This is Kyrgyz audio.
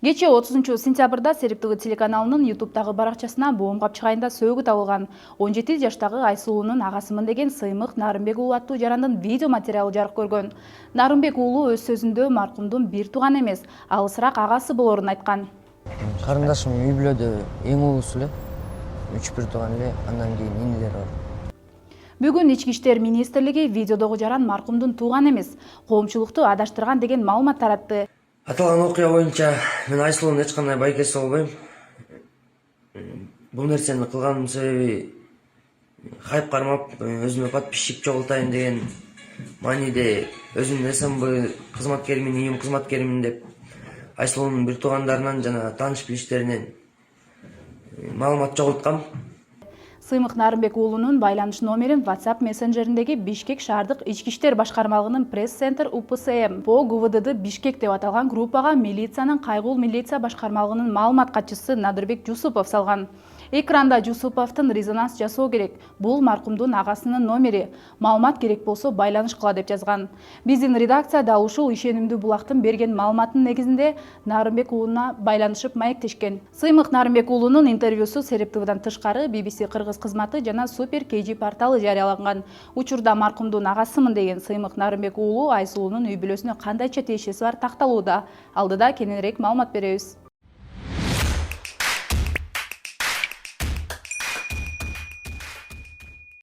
Кечээ 30 сентябрда Серик ТВ телеканалынын YouTube'дагы баракчасына боом капчык айында сөөгү табылган 17 жаштагы Айсулуунун агасымын деген Сыймык Нарымбек уулу аттуу жарандын видео материалы жарык көргөн. Нарымбек уулу өз сөзүндө маркумдун бир тууган эмес, алысыраак агасы болорун айткан. Карындашым үй бүлөдө эң улуусу эле, 3-1 тууган эле, андан кийин инилер бар. Бүгүн Ички иштер министрлиги видеодогу жаран маркумдун тууган эмес, коомчулукту адаштырган деген маалымат таратты. Аталган окуя боюнча мен Айсулуунун эч кандай байкеси болбойм. Бул нерсени кылганымдын себеби хайп кармап, өзүмө подписчик чогултайын деген мааниде өзүмдүн СМБ кызматкеримин, ИИМ кызматкеримин деп Айсулуунун бир туугандарынан жана тааныш билиштеринен маалымат чогулткам. Сыймык Нарымбек уулунун байланыш номерин WhatsApp мессенджериндеги Бишкек шаардык ички иштер башкармалыгынын пресс-центр УПСМ по ГУВД Бишкек деп аталган группага милициянын Кайгул милиция башкармалыгынын маалымат катчысы Надырбек Жусупов салган. Экранда Жусуповдун резонанс жасоо керек. Бул маркумдун агасынын номери. Маалымат керек болсо байланыш кыла деп жазган. Биздин редакция дал ушул ишенимдүү булактын берген маалыматынын негизинде Нарымбек уулуна байланышып маектешкен. Сыймык Нарымбек уулунун интервьюсу Серик ТВдан тышкары BBC кыргыз кызматы жана Супер KG порталы жарыяланган. Учурда маркумдун агасымын деген Сыймык Нарымбек уулу Айсулуунун үй бүлөсүнө кандайча тиешеси бар такталууда. Алдыда кененирээк маалымат беребиз.